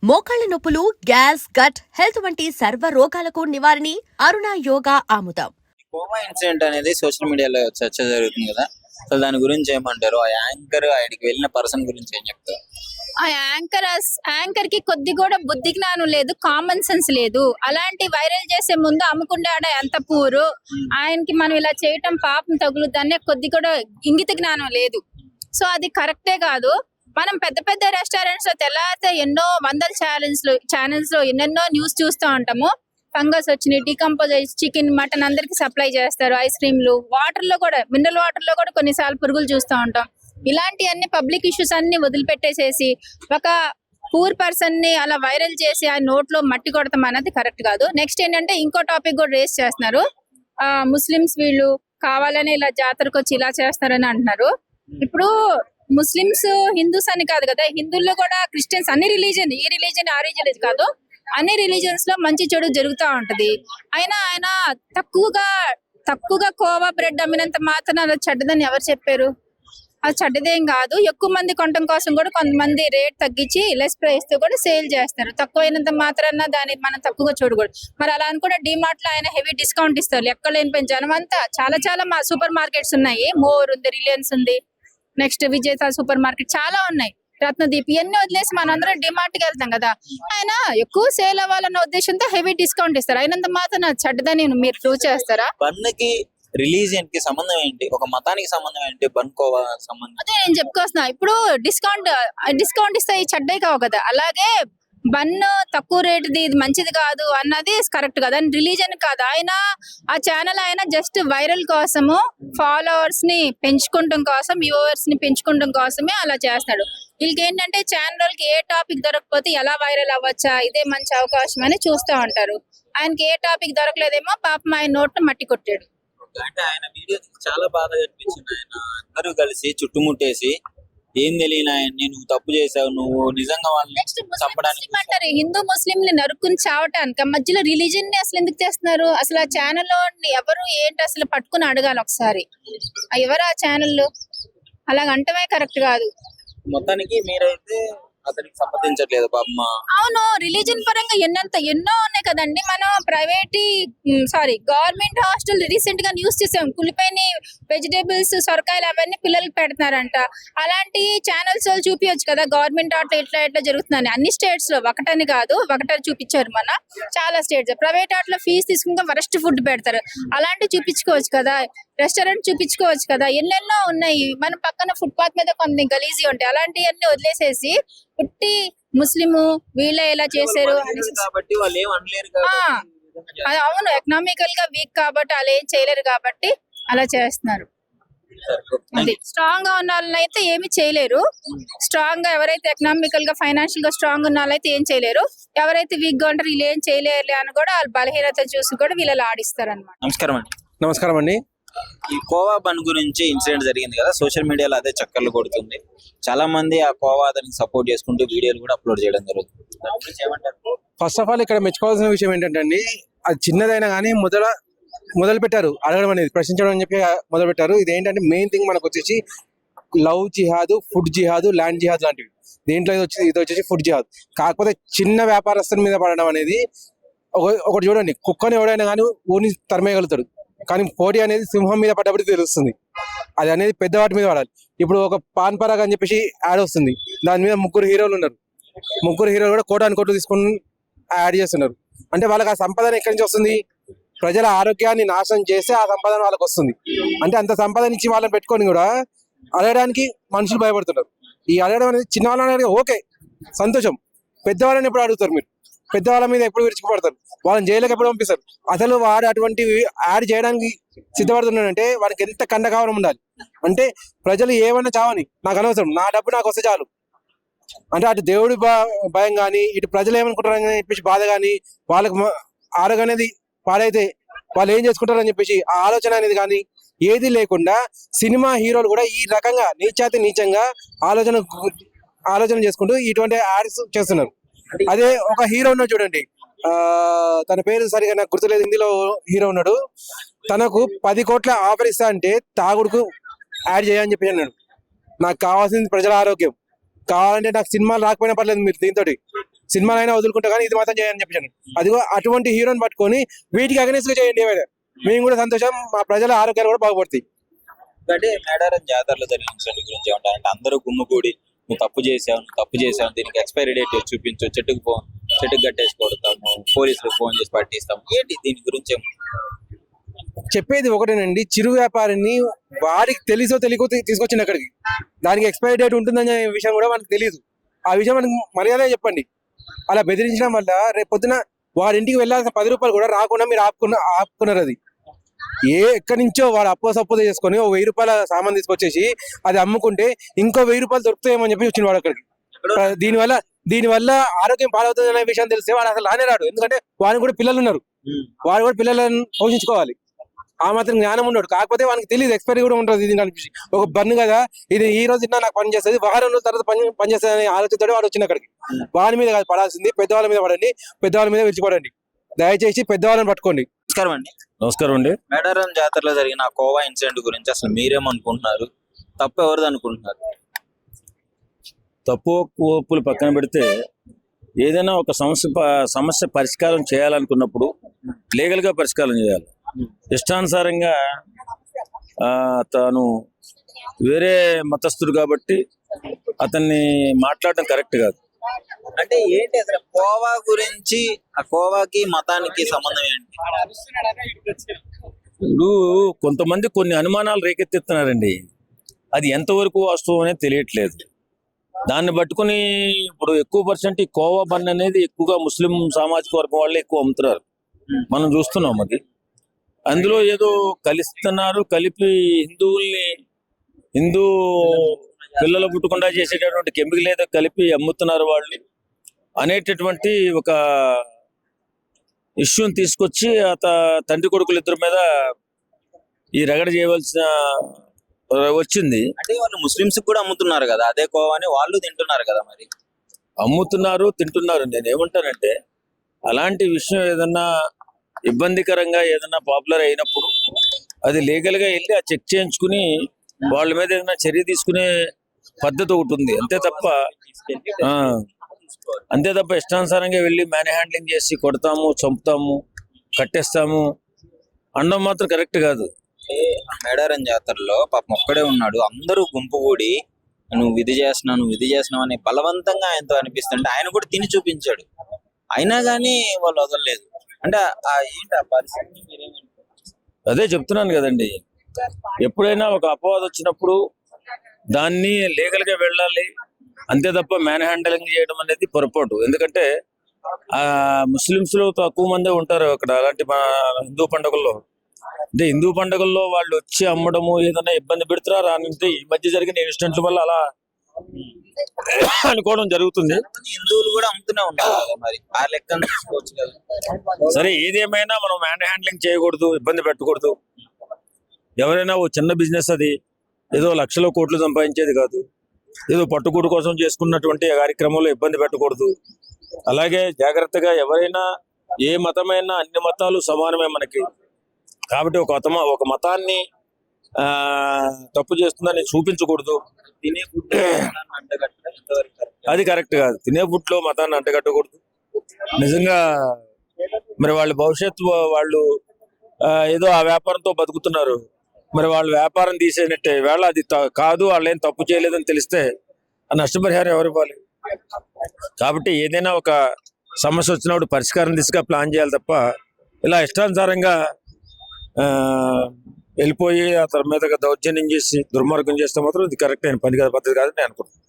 మోకాళ్ల నొప్పులు, gas, gut health వంటి సర్వ రోగాలకు నివారణి అరుణ యోగా ఆముదం. కోమా ఇన్సిడెంట్ అనేది సోషల్ మీడియాలో చర్చ జరుగుతుంది కదా. అసలు దాని గురించి ఏమంటారు? ఆ యాంకర్ ఆయనకి వెళ్ళిన పర్సన్ గురించి ఏం చెప్తారు? ఆ యాంకర్ కి కొద్ది కూడా బుద్ధి జ్ఞానం లేదు, కామన్ సెన్స్ లేదు. అలాంటి వైరల్ చేసే ముందు అమ్ముకుంటాడ ఎంత పూరు. ఆయనకి మనం ఇలా చేయటం పాపం తగులుద్దనే కొద్ది కూడా ఇంగిత జ్ఞానం లేదు. సో అది కరెక్టే కాదు. మనం పెద్ద పెద్ద రెస్టారెంట్స్ లో తెల్లారితే ఎన్నో వందల ఛానల్స్ లో ఎన్నెన్నో న్యూస్ చూస్తూ ఉంటాము. ఫంగస్ వచ్చినాయి, డీకంపోజ్ అయ్యి చికెన్, మటన్ అందరికి సప్లై చేస్తారు. ఐస్ క్రీమ్లు, వాటర్ లో కూడా, మినరల్ వాటర్ లో కూడా కొన్నిసార్లు పురుగులు చూస్తూ ఉంటాం. ఇలాంటి అన్ని పబ్లిక్ ఇష్యూస్ అన్ని వదిలిపెట్టేసేసి ఒక పూర్ పర్సన్ ని అలా వైరల్ చేసి ఆ నోట్లో మట్టి కొడతాం అనేది కరెక్ట్ కాదు. నెక్స్ట్ ఏంటంటే ఇంకో టాపిక్ కూడా రేస్ చేస్తున్నారు. ముస్లిమ్స్ వీళ్ళు కావాలని ఇలా జాతరకు వచ్చి ఇలా చేస్తారని అంటున్నారు. ఇప్పుడు ముస్లిమ్స్ హిందూస్ అని కాదు కదా, హిందువుల్లో కూడా క్రిస్టియన్స్, అన్ని రిలీజియన్, ఈ రిలీజియన్ ఆ రిలీజియన్ కాదు, అన్ని రిలీజియన్స్ లో మంచి చెడు జరుగుతూ ఉంటది. ఆయన తక్కువగా కోవా బ్రెడ్ అమ్మినంత మాత్రం అలా చెడ్డదని ఎవరు చెప్పారు? అది చెడ్డదేం కాదు. ఎక్కువ మంది కొనడం కోసం కూడా కొంతమంది రేట్ తగ్గించి లెస్ ప్రైస్ తో కూడా సేల్ చేస్తారు. తక్కువైనంత మాత్రాన దాన్ని మనం తక్కువగా చూడకూడదు. మరి అలా అని కూడా డిమార్ట్ లో ఆయన హెవీ డిస్కౌంట్ ఇస్తారు. ఎక్కడ లేని జనం అంతా చాలా మా సూపర్ మార్కెట్స్ ఉన్నాయి. మోర్ ఉంది, రిలయన్స్ ఉంది, నెక్స్ట్ విజేత సూపర్ మార్కెట్ చాలా ఉన్నాయి, రత్నదీప్, ఇవన్నీ వదిలేసి మనందరం డిమార్ట్ కి వెళ్తాం కదా. ఆయన ఎక్కువ సేల్ అవ్వాలన్న ఉద్దేశంతో హెవీ డిస్కౌంట్ ఇస్తారు. అయినంత మాత్రం చెడ్డదని మీరు ప్రూవ్ చేస్తారా? బన్కి రిలీజియన్ కి సంబంధం ఏంటి? ఒక మతానికి సంబంధం ఏంటి? బన్ కోవా సంబంధం అదే నేను చెప్పుకొస్తున్నా. ఇప్పుడు డిస్కౌంట్ ఇస్తే ఈ చెడ్డే కావు కదా. అలాగే బన్ తక్కువ రేటుది ఇది మంచిది కాదు అన్నది కరెక్ట్ కదా. రిలీజన్ కాదు. ఆ ఛానల్ ఆయన జస్ట్ వైరల్ కోసము, ఫాలోవర్స్ ని పెంచుకుంటాం కోసం, వ్యూవర్స్ ని పెంచుకుంటాం కోసమే అలా చేస్తాడు. వీళ్ళకి ఏంటంటే ఛానల్ కి ఏ టాపిక్ దొరకకపోతే ఎలా వైరల్ అవ్వచ్చా, ఇదే మంచి అవకాశం అని చూస్తూ ఉంటారు. ఆయనకి ఏ టాపిక్ దొరకలేదేమో, పాపం ఆయన నోట్లో మట్టి కొట్టాడు. అంటే ఆయన వీడియో చాలా బాధ అనిపించింది. ఆయన అందరూ కలిసి చుట్టుముట్టేసి, ఏం తెలియని ఆయన్ని నువ్వు తప్పు చేసావు, నువ్వు నిజంగా వాళ్ళని చంపడానికి అంటారు. హిందూ ముస్లిం నరుక్కుని చావటానికి మధ్యలో రిలీజన్ ని అసలు ఎందుకు చేస్తున్నారు? అసలు ఆ ఛానల్లో ఎవరు ఏంటి అసలు పట్టుకుని అడగాలి ఒకసారి. ఎవరు ఆ ఛానల్లో? అలాగంటమే కరెక్ట్ కాదు. మొత్తానికి మీరైతే అతనికి సంబంధించట్లేదు పాపమ్మ. అవును, రిలీజన్ పరంగా ఎన్నో ఉన్నాయి కదండి. మనం గవర్నమెంట్ హాస్టల్ రీసెంట్ గా న్యూస్ చేసాం. కులిపోయిన వెజిటేబుల్స్, సొరకాయలు అవన్నీ పిల్లలకి పెడుతున్నారంట. అలాంటి ఛానల్స్ వాళ్ళు చూపించచ్చు కదా, గవర్నమెంట్ ఆటలో ఇట్లా జరుగుతుందని. అన్ని స్టేట్స్ లో, ఒకటని కాదు, ఒకటని చూపించారు. మన చాలా స్టేట్స్ ప్రైవేట్ ఆటలో ఫీజు తీసుకుంటే వరస్ట్ ఫుడ్ పెడతారు. అలాంటివి చూపించుకోవచ్చు కదా, రెస్టారెంట్ చూపించుకోవచ్చు కదా. ఎన్నెన్నో ఉన్నాయి. మన పక్కన ఫుట్పాత్ మీద కొన్ని గలీజీ ఉంటాయి. అలాంటివన్నీ వదిలేసేసి పుట్టి ముస్లిము వీళ్ళే ఎలా చేశారు కాబట్టి వాళ్ళు ఏం అనలేరు. అవును, ఎకనామికల్ గా వీక్ కాబట్టి వాళ్ళు ఏం చేయలేరు కాబట్టి అలా చేస్తున్నారు. అది స్ట్రాంగ్ గా ఉన్న వాళ్ళని అయితే ఏమి చేయలేరు. స్ట్రాంగ్ గా ఎవరైతే ఎకనామికల్ గా, ఫైనాన్షియల్ గా స్ట్రాంగ్ ఉన్న వాళ్ళైతే ఏం చేయలేరు. ఎవరైతే వీక్ గా ఉంటారో వీళ్ళు ఏం చేయలేరు అని కూడా వాళ్ళ బలహీనత చూసి కూడా వీళ్ళు ఆడిస్తారు అనమాట. నమస్కారం అండి. ఈ కోవా బన్ గురించి ఇన్సిడెంట్ జరిగింది కదా, సోషల్ మీడియాలో అదే చక్కర్లు కొడుతుంది. చాలా మంది ఆ కోవా అతనికి సపోర్ట్ చేసుకుంటూ వీడియోలు కూడా అప్లోడ్ చేయడం జరుగుతుంది. ఫస్ట్ ఆఫ్ ఆల్ ఇక్కడ మెచ్చుకోవాల్సిన విషయం ఏంటంటే అండి, అది చిన్నదైనా కానీ మొదలు పెట్టారు అడగడం అనేది, ప్రశ్నించడం అని చెప్పి మొదలు పెట్టారు. ఇది ఏంటంటే మెయిన్ థింగ్ మనకు వచ్చేసి లవ్ జిహాద్, ఫుడ్ జిహాద్, ల్యాండ్ జిహాద్ లాంటివి. దీంట్లో ఇది వచ్చేసి ఫుడ్ జిహాద్. కాకపోతే చిన్న వ్యాపారస్తుల మీద పడడం అనేది, ఒకటి చూడండి, కుక్కని ఎవడైనా కానీ ఊరిని తరిమేయగలుగుతాడు, కానీ పోటీ అనేది సింహం మీద పడ్డప్పుడు తెలుస్తుంది. అది అనేది పెద్దవాటి మీద పడాలి. ఇప్పుడు ఒక పాన్ పరాగ్ అని చెప్పేసి యాడ్ వస్తుంది, దాని మీద 3 హీరోలు ఉన్నారు. 3 హీరోలు కూడా కోటాను తీసుకుని యాడ్ చేస్తున్నారు. అంటే వాళ్ళకి ఆ సంపాదన ఎక్కడి నుంచి వస్తుంది? ప్రజల ఆరోగ్యాన్ని నాశనం చేస్తే ఆ సంపాదన వాళ్ళకి వస్తుంది. అంటే అంత సంపాదన ఇచ్చి వాళ్ళని పెట్టుకొని కూడా అడగడానికి మనుషులు భయపడుతున్నారు. ఈ అడగడం అనేది చిన్న వాళ్ళని అడిగే ఓకే సంతోషం, పెద్దవాళ్ళని ఎప్పుడు అడుగుతారు? మీరు పెద్దవాళ్ళ మీద ఎప్పుడు విరుచుకుపడతారు? వాళ్ళని జైలుకి ఎప్పుడు పంపిస్తారు? అసలు వాడు అటువంటివి యాడ్ చేయడానికి సిద్ధపడుతున్నాడంటే వాడికి ఎంత కండకావరం ఉండాలి. అంటే ప్రజలు ఏమన్నా చావని, నాకు అనవసరం, నా డబ్బు నాకు వస్తే చాలు. అంటే అటు దేవుడి భయం కానీ, ఇటు ప్రజలు ఏమనుకుంటారని చెప్పేసి బాధ కానీ, వాళ్ళకి ఆరోగ్యం అనేది పాడైతే వాళ్ళు ఏం చేసుకుంటారని చెప్పేసి ఆ ఆలోచన అనేది కానీ ఏది లేకుండా సినిమా హీరోలు కూడా ఈ రకంగా నీచంగా ఆలోచన చేసుకుంటూ ఇటువంటి యాడ్స్ చేస్తున్నారు. అదే ఒక హీరో ఉన్నాడు చూడండి, తన పేరు సరిగా నాకు గుర్తులేదు, హిందీలో హీరో ఉన్నాడు. తనకు 10 కోట్ల ఆఫర్ ఇస్తా అంటే తాగుడుకు యాడ్ చేయని చెప్పి అన్నాడు. నాకు కావాల్సింది ప్రజల ఆరోగ్యం, కావాలంటే నాకు సినిమాలు రాకపోయినా పర్లేదు, మీరు దీంతో సినిమాలైనా వదులుకుంటా కానీ ఇది మాత్రం చేయని చెప్పాను. అదిగో అటువంటి హీరోని పట్టుకొని వీటికి అగెనిస్ట్ గా చేయండి ఏమైనా, మేము కూడా సంతోషం, మా ప్రజల ఆరోగ్యాలు కూడా బాగుపడతాయి. అంటే మేడారం జాతరలో జరిగిన ఇన్సిడెంట్ గురించి ఏమంటారు అంటే అందరూ గుమ్ముగూడి నువ్వు తప్పు చేసావు దీనికి ఎక్స్పైరీ డేట్ చూపించు, చెట్టుకు కట్టేసి కొడతాము, పోలీసులకు ఫోన్ చేసి పట్టిస్తాము, ఏంటి దీని గురించి చెప్పేది ఒకటేనండి, చిరు వ్యాపారిని వాడికి తెలుసో తెలియకో తీసుకొచ్చింది అక్కడికి, దానికి ఎక్స్పైరీ డేట్ ఉంటుందనే విషయం కూడా మనకు తెలియదు. ఆ విషయం మనకు మర్యాద చెప్పండి. అలా బెదిరించడం వల్ల రేపు పొద్దున వాడి ఇంటికి వెళ్ళాల్సిన 10 రూపాయలు కూడా రాకుండా మీరు ఆపుకున్నారు. అది ఎక్కడి నుంచో వాడు సపోజ్ చేసుకొని ఓ 1000 రూపాయల సామాన్ తీసుకొచ్చేసి అది అమ్ముకుంటే ఇంకో 1000 రూపాయలు దొరుకుతాయేమని చెప్పి వచ్చిన వాడు అక్కడికి. దీనివల్ల ఆరోగ్యం పాడవుతుంది అనే విషయం తెలిస్తే వాడు అసలు రానే రాడు. ఎందుకంటే వాడికి కూడా పిల్లలు ఉన్నారు, వాడు కూడా పిల్లలను పోషించుకోవాలి. ఆ మాత్రం జ్ఞానం ఉన్నాడు. కాకపోతే వానికి తెలియదు ఎక్స్పైరీ కూడా ఉంటుంది. ఇది కనిపించి ఒక బన్ను కదా, ఇది ఈ రోజు తిన్నా నాకు పని చేస్తుంది, వారం రోజుల తర్వాత పని చేస్తుంది అనే ఆలోచనతో వాడు వచ్చిన అక్కడికి. వాడి మీద కాదు పడాల్సింది, పెద్దవాళ్ళ మీద పడండి, పెద్దవాళ్ళ మీద విడిచిపడండి. దయచేసి పెద్దవాళ్ళని పట్టుకోండి. నమస్కారం అండి. నమస్కారం అండి. మేడారం జాతరలో జరిగిన ఆ కోవా ఇన్సిడెంట్ గురించి అసలు మీరేమనుకుంటున్నారు? తప్పు ఎవరిది అనుకుంటున్నారు? తప్పు ఒప్పులు పక్కన పెడితే ఏదైనా ఒక సమస్య పరిష్కారం చేయాలనుకున్నప్పుడు లీగల్ గా పరిష్కారం చేయాలి. ఇష్టానుసారంగా తాను వేరే మతస్థుడు కాబట్టి అతన్ని మాట్లాడడం కరెక్ట్ కాదు. అంటే ఏంటి అసలు కోవా గురించి, ఆ కోవాకి మతానికి సంబంధం ఏంటి? ఇప్పుడు కొంతమంది కొన్ని అనుమానాలు రేకెత్తిస్తున్నారండి, అది ఎంతవరకు వాస్తవం అనేది తెలియట్లేదు. దాన్ని పట్టుకుని ఇప్పుడు ఎక్కువ పర్సెంట్ ఈ కోవా బన్ అనేది ఎక్కువగా ముస్లిం సామాజిక వర్గం వాళ్ళే ఎక్కువ అమ్ముతున్నారు, మనం చూస్తున్నాం. అది అందులో ఏదో కలిస్తున్నారు, కలిపి హిందూ పిల్లలు పుట్టకుండా చేసేటటువంటి కెమికల్ ఏదో కలిపి అమ్ముతున్నారు వాళ్ళు అనేటటువంటి ఒక ఇష్యూని తీసుకొచ్చి తండ్రి కొడుకులు ఇద్దరి మీద ఈ రగడ చేయవలసిన వచ్చింది. అంటే వాళ్ళు ముస్లింస్ కూడా అమ్ముతున్నారు కదా అదే కోవాని, వాళ్ళు తింటున్నారు కదా, మరి అమ్ముతున్నారు తింటున్నారు. నేను ఏమంటానంటే అలాంటి విషయం ఏదన్నా ఇబ్బందికరంగా ఏదన్నా పాపులర్ అయినప్పుడు అది లీగల్ గా వెళ్ళి ఆ చెక్ చేయించుకుని వాళ్ళ మీద ఏదైనా చర్య తీసుకునే పద్ధతి ఒకటి ఉంది. అంతే తప్ప ఇష్టానుసారంగా వెళ్ళి మ్యాన్ హ్యాండ్లింగ్ చేసి కొడతాము, చంపుతాము, కట్టేస్తాము అనడం మాత్రం కరెక్ట్ కాదు. మేడారం జాతరలో పాపం ఒక్కడే ఉన్నాడు, అందరూ గుంపు కూడి నువ్వు ఇది చేస్తున్నావు అని బలవంతంగా ఆయనతో అనిపిస్తుంటే ఆయన కూడా తిని చూపించాడు, అయినా గానీ వాళ్ళు వదలలేదు. అంటే ఏంటి ఆ పరిస్థితి? అదే చెప్తున్నాను కదండి, ఎప్పుడైనా ఒక అపవాదం వచ్చినప్పుడు దాన్ని లీగల్ గా వెళ్ళాలి, అంతే తప్ప మ్యాన్ హ్యాండలింగ్ చేయడం అనేది పొరపాటు. ఎందుకంటే ముస్లింస్ లో తక్కువ మందే ఉంటారు అక్కడ అలాంటి హిందూ పండుగల్లో. అంటే హిందూ పండుగల్లో వాళ్ళు వచ్చి అమ్మడము ఏదైనా ఇబ్బంది పెడుతున్నారు అంటే ఈ మధ్య జరిగిన ఇన్సిడెంట్ల వల్ల అలా అనుకోవడం జరుగుతుంది. హిందువులు కూడా అమ్ముతూనే ఉంటారు కదా, మరి ఆ లెక్కను తీసుకోవచ్చు కదా. సరే, ఏదేమైనా మనం మ్యాన్ హ్యాండ్లింగ్ చేయకూడదు, ఇబ్బంది పెట్టకూడదు. ఎవరైనా ఓ చిన్న బిజినెస్, అది ఏదో లక్షల కోట్లు సంపాదించేది కాదు, ఏదో పట్టుకూడు కోసం చేసుకున్నటువంటి కార్యక్రమంలో ఇబ్బంది పెట్టకూడదు. అలాగే జాగ్రత్తగా ఎవరైనా ఏ మతమైనా అన్ని మతాలు సమానమే మనకి. కాబట్టి ఒక మతాన్ని తప్పు చేస్తుందని చూపించకూడదు. తినే ఫుడ్ అది కరెక్ట్ కాదు. తినే ఫుడ్ లో మతాన్ని అంటగట్టకూడదు. నిజంగా మరి వాళ్ళ భవిష్యత్తు, వాళ్ళు ఏదో ఆ వ్యాపారంతో బతుకుతున్నారు, మరి వాళ్ళు వ్యాపారం తీసేనట్టే. వేళ అది కాదు, వాళ్ళు ఏం తప్పు చేయలేదని తెలిస్తే ఆ నష్టపరిహారం ఎవరు ఇవ్వాలి? కాబట్టి ఏదైనా ఒక సమస్య వచ్చినప్పుడు పరిష్కారం దిశగా ప్లాన్ చేయాలి తప్ప ఇలా ఇష్టానుసారంగా వెళ్ళిపోయి అతని మీద దౌర్జన్యం చేసి దుర్మార్గం చేస్తే మాత్రం ఇది కరెక్ట్ అయిన పని కాదు, పద్ధతి కాదని నేను అనుకుంటున్నాను.